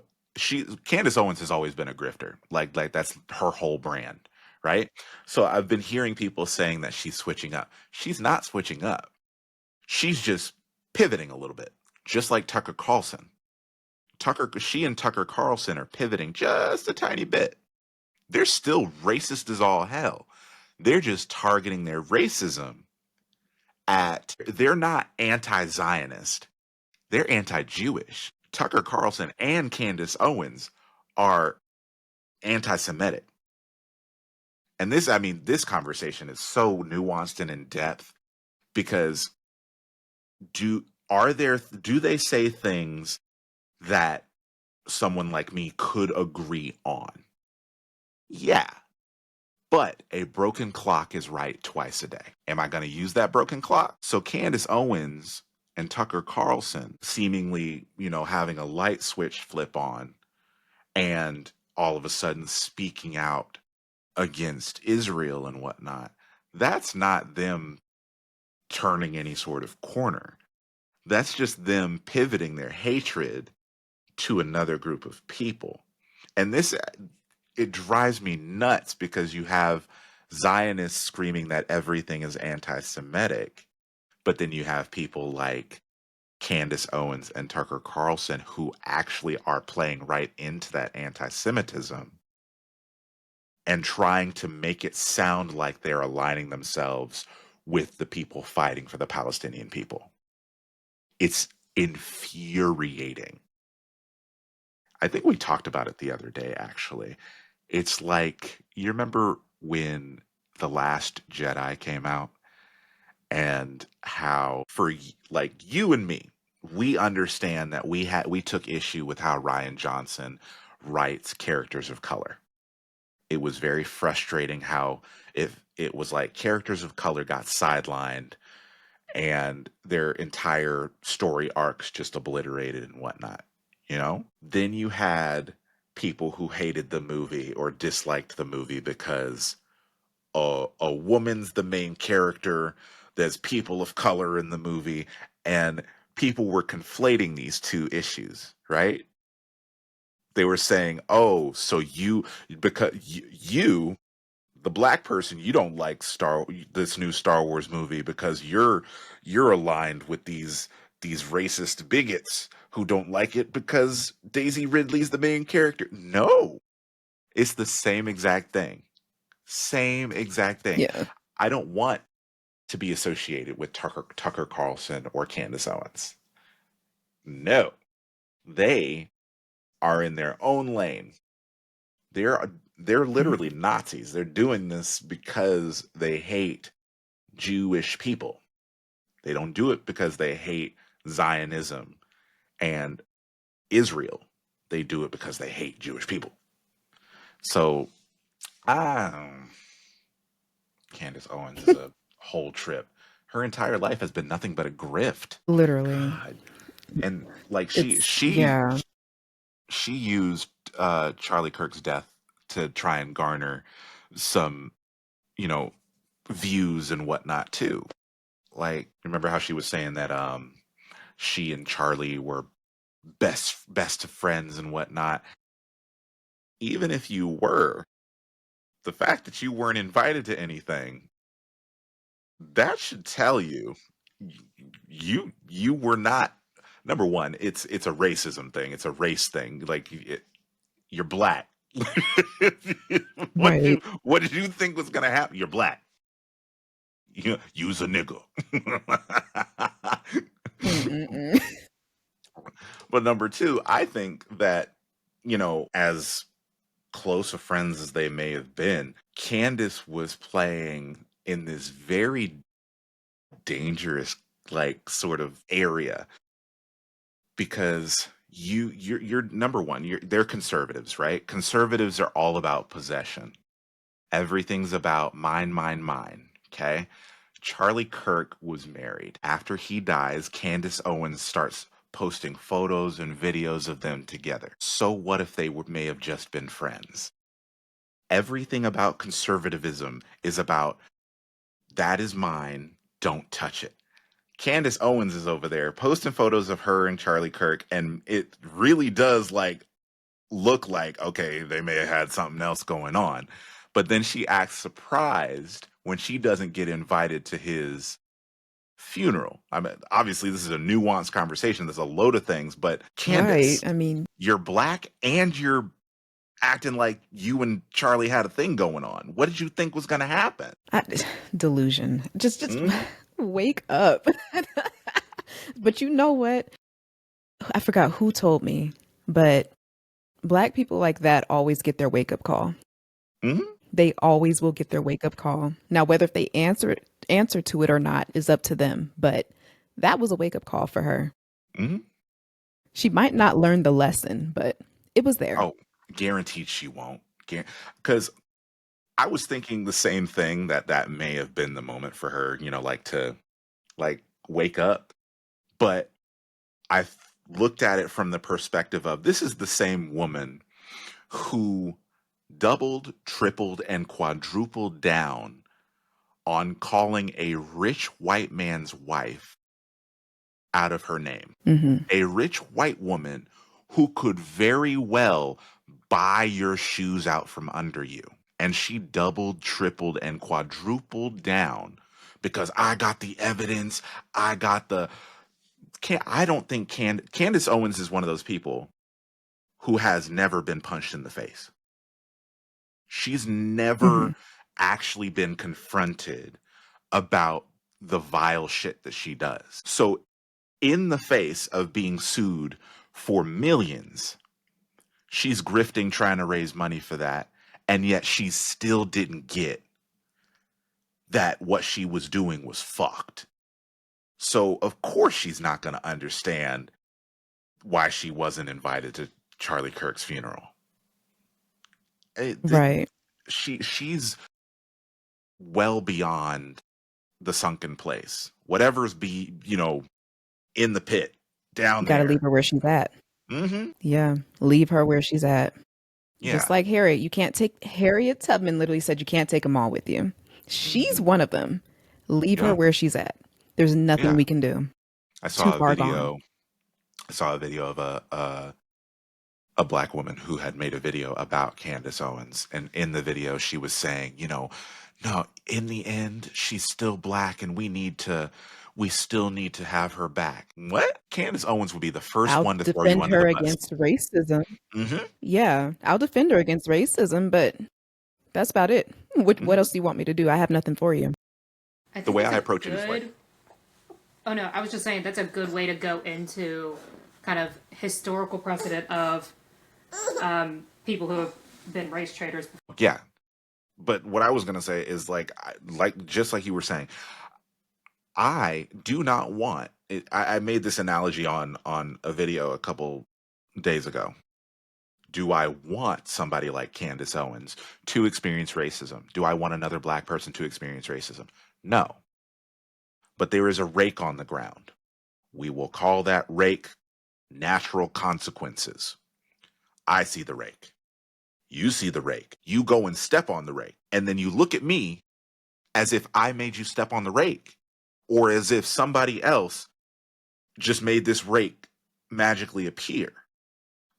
Candace Owens has always been a grifter. Like that's her whole brand, right? So I've been hearing people saying that she's switching up. She's not switching up. She's just pivoting a little bit, just like Tucker Carlson. She and Tucker Carlson are pivoting just a tiny bit. They're still racist as all hell. They're just targeting their racism they're not anti-Zionist. They're anti-Jewish. Tucker Carlson and Candace Owens are anti-Semitic. And this conversation is so nuanced and in depth because do they say things that someone like me could agree on? Yeah. But a broken clock is right twice a day. Am I going to use that broken clock? So Candace Owens and Tucker Carlson seemingly, having a light switch flip on and all of a sudden speaking out against Israel and whatnot. That's not them turning any sort of corner. That's just them pivoting their hatred to another group of people. And it drives me nuts because you have Zionists screaming that everything is anti-Semitic, but then you have people like Candace Owens and Tucker Carlson who actually are playing right into that anti-Semitism and trying to make it sound like they're aligning themselves with the people fighting for the Palestinian people. It's infuriating. I think we talked about it the other day, actually. It's like, you remember when The Last Jedi came out and how for like you and me, we understand that we took issue with how Rian Johnson writes characters of color. It was very frustrating how if it was like characters of color got sidelined and their entire story arcs just obliterated and whatnot, Then you had people who hated the movie or disliked the movie because a woman's the main character, there's people of color in the movie, and people were conflating these two issues, right? They were saying, oh, so because you the black person, you don't like this new Star Wars movie because you're aligned with these racist bigots who don't like it because Daisy Ridley's the main character. No, it's the same exact thing. Same exact thing. yeah, I don't want to be associated with Tucker Carlson or Candace Owens. No, they are in their own lane. They're literally Nazis. They're doing this because they hate Jewish people. They don't do it because they hate Zionism and Israel. They do it because they hate Jewish people. So, Candace Owens is a whole trip. Her entire life has been nothing but a grift. literally. God. And like It's she yeah. she used Charlie Kirk's death to try and garner some, you know, views and whatnot too. Like, remember how she was saying that she and Charlie were best of friends and whatnot. Even if you were, the fact that you weren't invited to anything, that should tell you you were not. Number one, it's a racism thing. It's a race thing. Like you're black. Right. What did you think was gonna happen? You're black. You's a nigga. Mm-mm-mm. But number two, I think that, as close of friends as they may have been, Candace was playing in this very dangerous, like, sort of area because you're number one, they're conservatives, right? Conservatives are all about possession. Everything's about mine, mine, mine. Okay. Charlie Kirk was married. After he dies, Candace Owens starts posting photos and videos of them together. So what if they may have just been friends? Everything about conservatism is about that is mine, don't touch it. Candace Owens is over there posting photos of her and Charlie Kirk, and it really does like look like, okay, they may have had something else going on. But then she acts surprised when she doesn't get invited to his funeral. I mean, obviously, this is a nuanced conversation. There's a load of things, but Right. Candace, I mean, you're black and you're acting like you and Charlie had a thing going on. What did you think was going to happen? delusion. Just Mhm. wake up. But you know what? I forgot who told me, but Black people like that always get their wake up call. Mhm. They always will get their wake up call. Now, whether if they answer to it or not is up to them. But that was a wake up call for her. Mhm. She might not learn the lesson, but it was there. Oh, guaranteed she won't. Because I was thinking the same thing, that may have been the moment for her, like to like wake up. But I looked at it from the perspective of this is the same woman who doubled, tripled, and quadrupled down on calling a rich white man's wife out of her name. Hmm. A rich white woman who could very well buy your shoes out from under you. And she doubled, tripled, and quadrupled down because I got the evidence. I got the. I don't think Candace Owens is one of those people who has never been punched in the face. She's Hmm. never actually been confronted about the vile shit that she does. So, in the face of being sued for millions, she's grifting, trying to raise money for that. And yet she still didn't get that what she was doing was fucked. So, of course, she's not going to understand why she wasn't invited to Charlie Kirk's funeral. Right. She's well beyond the sunken place. Whatever's in the pit down Got to leave there. her where she's at. Mm-hmm. Yeah. Leave her where she's at. Yeah. Just like Harriet, you can't take Harriet Tubman literally said you can't take them all with you. She's Mm-hmm. one of them. Leave her Yeah. where she's at. There's nothing Yeah. we can do. I Too saw a far gone. video. I saw a video of a black woman who had made a video about Candace Owens, and in the video she was saying, no, in the end she's still black, and we still need to have her back. What? Candace Owens would be the first I'll one to throw you defend under the her bus. against racism. Mm-hmm. Yeah, I'll defend her against racism, but that's about it. What Mm-hmm. else do you want me to do? I have nothing for you. I The think way that's I a approach it is like, good. Oh no, I was just saying that's a good way to go into kind of historical precedent of people who have been race traders. yeah. But what I was gonna say is like, just like you were saying, I do not want it. I made this analogy on a video a couple days ago. Do I want somebody like Candace Owens to experience racism? Do I want another black person to experience racism? No. But there is a rake on the ground. We will call that rake natural consequences. I see the rake. You see the rake. You go and step on the rake. And then you look at me as if I made you step on the rake, or as if somebody else just made this rake magically appear.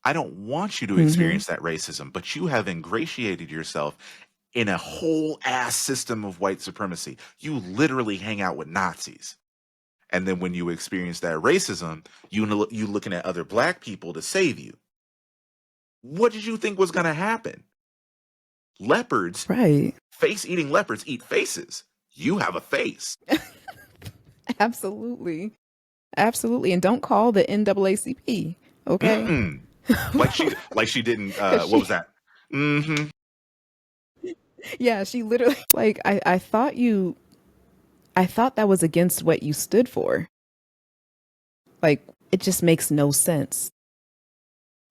I don't want you to Hmm. experience that racism, but you have ingratiated yourself in a whole ass system of white supremacy. You literally hang out with Nazis. And then when you experience that racism, you looking at other black people to save you. What did you think was going to happen? Leopards, Right. face-eating leopards eat faces. You have a face. Absolutely. Absolutely. And don't call the NAACP. Okay. Mm-mm. Like she didn't. 'Cause What was she, that? Mm-hmm. yeah, she literally like I thought that was against what you stood for. Like it just makes no sense.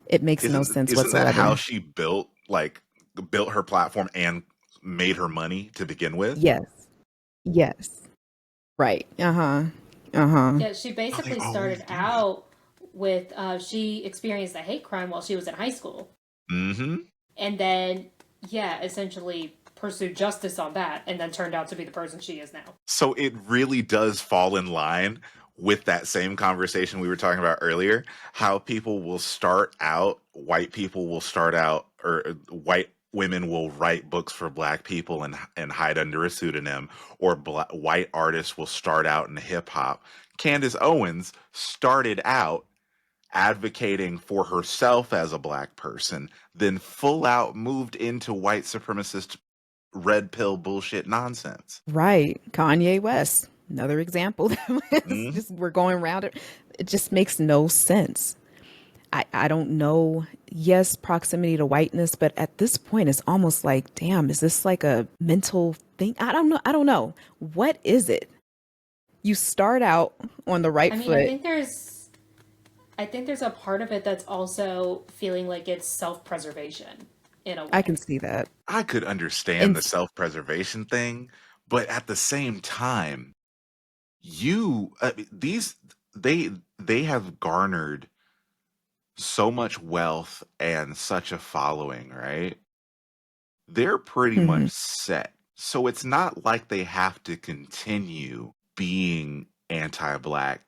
It makes no Isn't sense isn't that how whatsoever. she built her platform and made her money to begin with? Yes. Yes. Right. Uh-huh. Uh-huh. Yeah, she Oh, they basically always started do that. out with she experienced a hate crime while she was in high school, Mm-hmm. and then essentially pursued justice on that and then turned out to be the person she is now. So it really does fall in line with that same conversation we were talking about earlier, how people will start out, white people will start out, or white women will write books for black people and hide under a pseudonym, or white artists will start out in hip hop. Candace Owens started out advocating for herself as a black person, then full out moved into white supremacist red pill bullshit nonsense. Right. Kanye West, another example. Mm-hmm. Just we're going around it. It just makes no sense. I don't know. Yes, proximity to whiteness, but at this point, it's almost like, damn, is this like a mental thing? I don't know. I don't know. What is it? You start out on the right I mean, foot. I think there's a part of it that's also feeling like it's self-preservation in a way. I can see that. I could understand the self-preservation thing, but at the same time, they have garnered so much wealth and such a following, right? They're pretty much set. So it's not like they have to continue being anti-black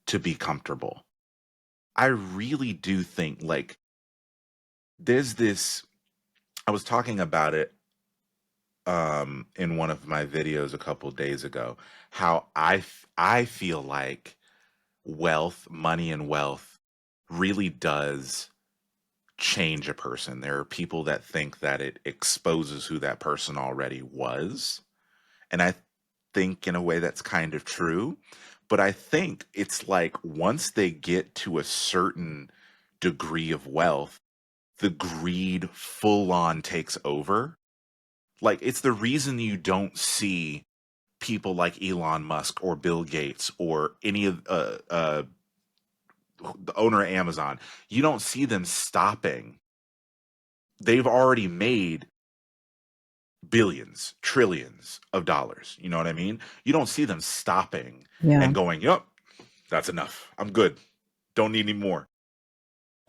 to be comfortable. I really do think like there's this, I was talking about it in one of my videos a couple days ago, how I feel like money and wealth really does change a person. There are people that think that it exposes who that person already was. And I think in a way that's kind of true. But I think it's like once they get to a certain degree of wealth, the greed full on takes over. Like it's the reason you don't see people like Elon Musk or Bill Gates or any of the owner of Amazon. You don't see them stopping. They've already made billions, trillions of dollars. You know what I mean? You don't see them stopping and going, "Yep, that's enough. I'm good. Don't need any more."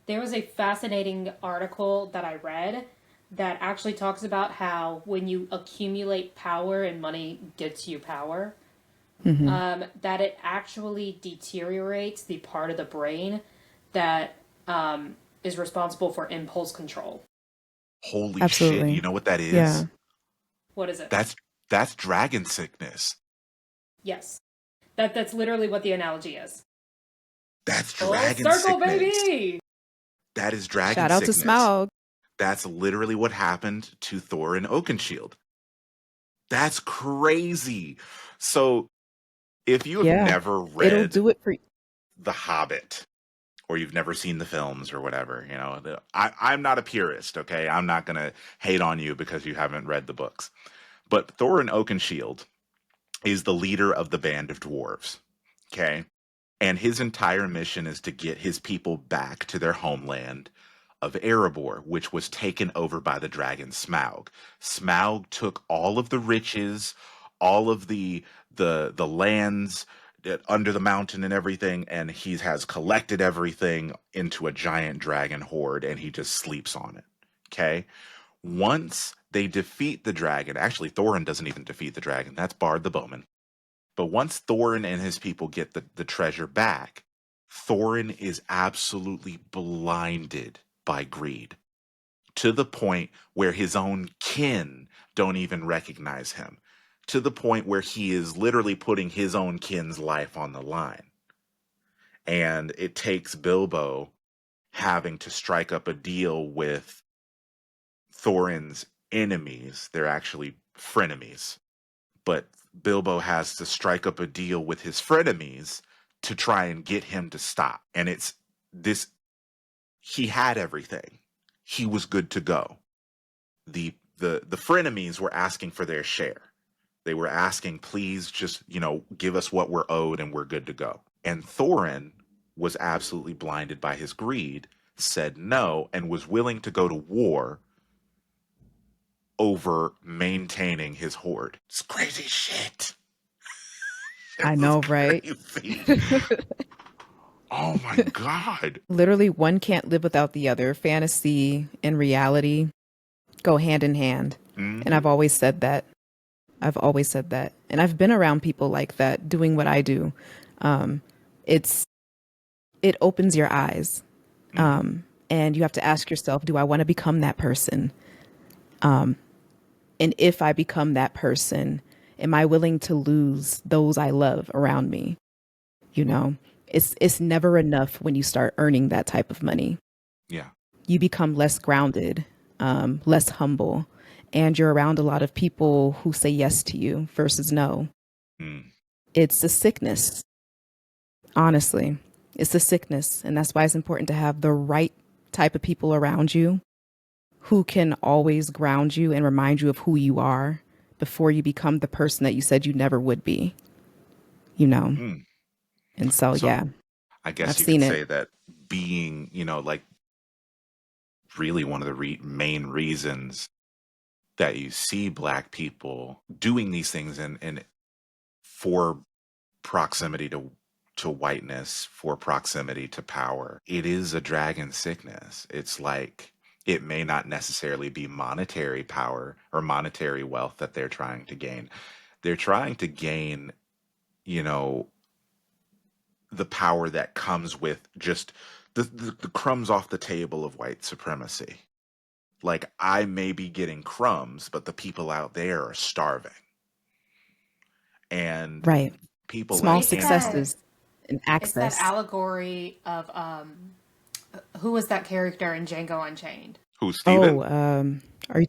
There was a fascinating article that I read that actually talks about how when you accumulate power and money gets you power, that it actually deteriorates the part of the brain that is responsible for impulse control. Holy shit. You know what that is? Yeah. What is it? That's dragon sickness. Yes. That's literally what the analogy is. That's dragon circle, sickness. Baby! That is dragon Shout out sickness. to Smaug. That's literally what happened to Thor in Oakenshield. That's crazy. So if you have never read it'll do it for The Hobbit, or you've never seen the films or whatever, you know, I'm not a purist, okay? I'm not going to hate on you because you haven't read the books. But Thor in Oakenshield is the leader of the band of dwarves, okay? And his entire mission is to get his people back to their homeland of Erebor, which was taken over by the dragon Smaug. Smaug took all of the riches, all of the lands under the mountain and everything, and he has collected everything into a giant dragon horde, and he just sleeps on it. Okay? Once they defeat the dragon, actually Thorin doesn't even defeat the dragon, that's Bard the Bowman. But once Thorin and his people get the treasure back, Thorin is absolutely blinded by greed to the point where his own kin don't even recognize him, to the point where he is literally putting his own kin's life on the line. And it takes Bilbo having to strike up a deal with Thorin's enemies. They're actually frenemies. But Bilbo has to strike up a deal with his frenemies to try and get him to stop. And it's this, he had everything. He was good to go. The frenemies were asking for their share. They were asking, please just, give us what we're owed and we're good to go. And Thorin was absolutely blinded by his greed, said no, and was willing to go to war over maintaining his hoard. It's crazy shit. I know, right? Oh my God. Literally, one can't live without the other. Fantasy and reality go hand in hand. And I've always said that. I've always said that. And I've been around people like that doing what I do. It's it opens your eyes. And you have to ask yourself, do I want to become that person? And if I become that person, am I willing to lose those I love around me? You know, it's never enough when you start earning that type of money. Yeah. You become less grounded, less humble, and you're around a lot of people who say yes to you versus no. It's a sickness. Honestly, it's a sickness. And that's why it's important to have the right type of people around you who can always ground you and remind you of who you are before you become the person that you said you never would be, you know? And so, yeah, I guess I've you could seen say it. that being, like really one of the main reasons that you see Black people doing these things and for proximity to whiteness, for proximity to power. It is a dragon sickness. It's like it may not necessarily be monetary power or monetary wealth that they're trying to gain. They're trying to gain, you know, the power that comes with just the crumbs off the table of white supremacy. Like, I may be getting crumbs, but the people out there are starving. And Right. people Small like It's that Candace, successes and it's that access. allegory of who was that character in Django Unchained? who's Steven? Oh, are you,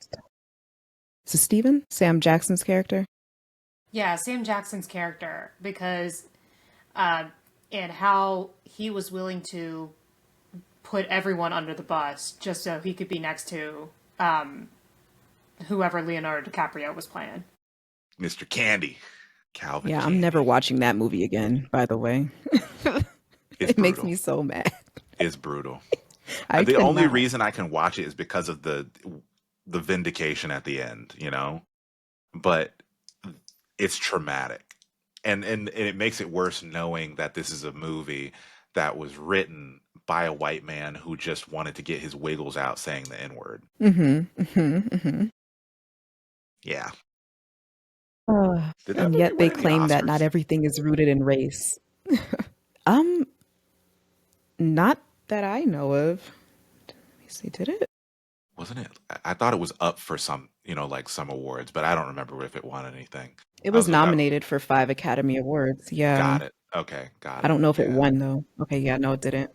is it Steven? Sam Jackson's character? Yeah, Sam Jackson's character, because and how he was willing to put everyone under the bus just so he could be next to whoever Leonardo DiCaprio was playing. Mr. Candy. Calvin Yeah, I'm never Candy. watching that movie again, by the way. It's It makes brutal. me so mad. It's brutal. I The only cannot. reason I can watch it is because of the vindication at the end, But it's traumatic. And it makes it worse knowing that this is a movie that was written by a white man who just wanted to get his wiggles out saying the N-word. Yeah. Did that And movie yet they win any claim that not Oscars? everything is rooted in race. Um, Not that I know of. Let me see, did it? Wasn't it? I thought it was up for some, like some awards, but I don't remember if it won anything. It I was was about nominated for 5 Academy Awards. Yeah. got it. Okay, got I it. don't know if it Yeah. won though. Okay, yeah, no, it didn't.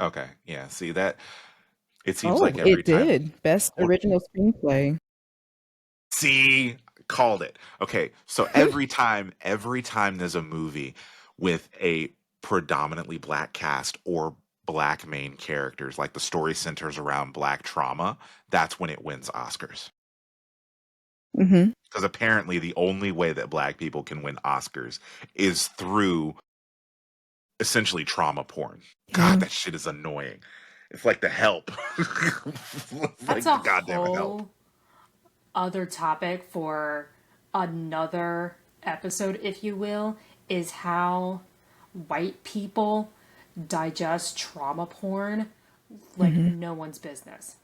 Okay. Yeah. See that it seems Oh, like every it time did. Best well, original screenplay. see, called it. Okay. So every time there's a movie with a predominantly Black cast or Black main characters, like the story centers around Black trauma, that's when it wins Oscars. Mm-hmm. Because apparently the only way that Black people can win Oscars is through essentially trauma porn. God, Yeah. that shit is annoying. It's like The Help. That's Like a the goddamn Help. whole other topic for another episode, if you will, is how white people digest trauma porn like no one's business.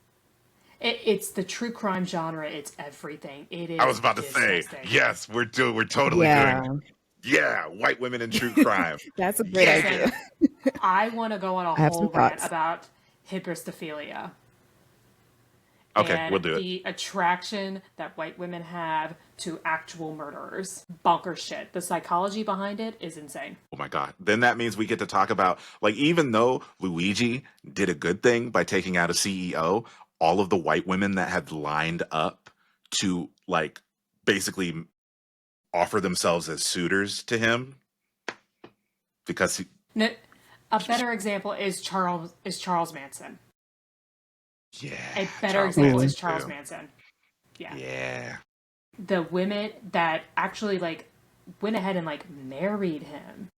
It's the true crime genre. It's everything. It I was is about to say, disgusting. yes, we're totally Yeah. doing, yeah, white women in true crime. That's a great Yeah. Listen, idea. I want to go on a I have some whole rant thoughts. about hybristophilia Okay, we'll and do it. the attraction that white women have to actual murderers. Bonker shit. The psychology behind it is insane. Oh my God. Then that means we get to talk about, like, even though Luigi did a good thing by taking out a CEO, all of the white women that had lined up to, like, basically offer themselves as suitors to him because he, A better example is Charles Manson. yeah, A better Charles example Manson is Charles too. Manson. Yeah. Yeah. The women that actually like went ahead and like married him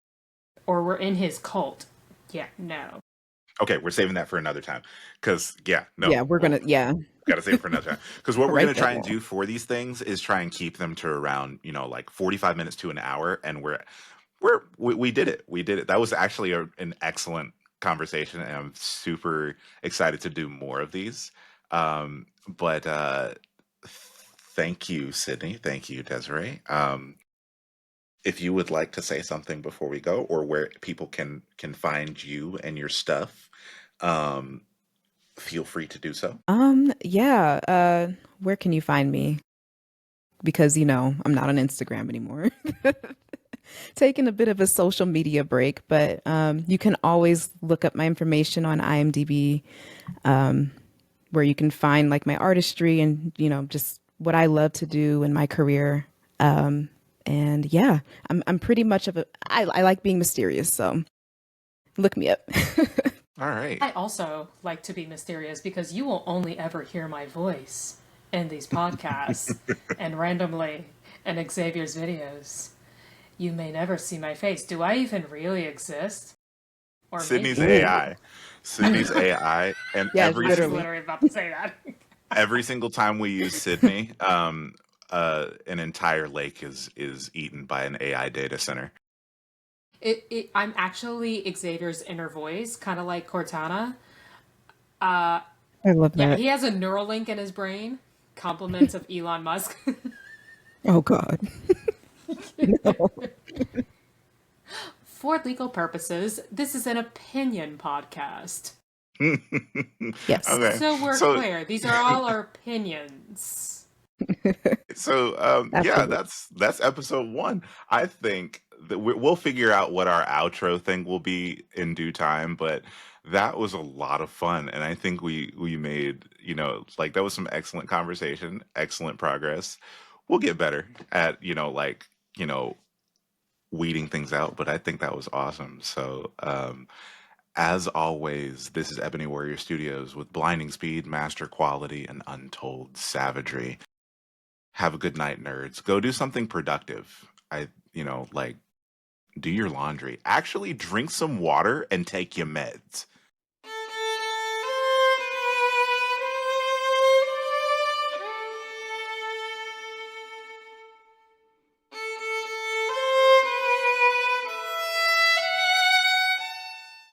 or were in his cult. Yeah, no. Okay, we're saving that for another time. Because, yeah, no, Yeah, we're well, gonna, yeah, got to save it for another time. Because what we're going write to that try and down. do for these things is try and keep them to around, like 45 minutes to an hour. And we did it. We did it. That was actually an excellent conversation. And I'm super excited to do more of these. But Thank you, Sydney. Thank you, Desiree. If you would like to say something before we go, or where people can find you and your stuff, um, feel free to do so. Yeah, where can you find me? Because, I'm not on Instagram anymore. Taking a bit of a social media break, but you can always look up my information on IMDb, where you can find like my artistry and, just what I love to do in my career. And yeah, I'm pretty much I like being mysterious, so look me up. All right. I also like to be mysterious because you will only ever hear my voice in these podcasts and randomly in Xavier's videos. You may never see my face. Do I even really exist? Or Sydney's maybe. AI. Sydney's AI, and Yeah, I was literally. literally about to say that. every single time we use Sydney, an entire lake is eaten by an AI data center. I'm actually Xavier's inner voice, kind of like Cortana. I love Yeah, that. he has a Neuralink in his brain. Compliments of Elon Musk. Oh God. No. For legal purposes, this is an opinion podcast. Yes. Okay. So we're So clear. These are all our opinions. yeah, Absolutely. that's episode 1. I think that we'll figure out what our outro thing will be in due time, but that was a lot of fun, and I think we made, like, that was some excellent conversation, excellent progress. We'll get better at, you know weeding things out, but I think that was awesome. So, as always, this is Ebony Warrior Studios with blinding speed, master quality, and untold savagery. Have a good night, nerds. Go do something productive. Like, do your laundry. Actually, drink some water and take your meds.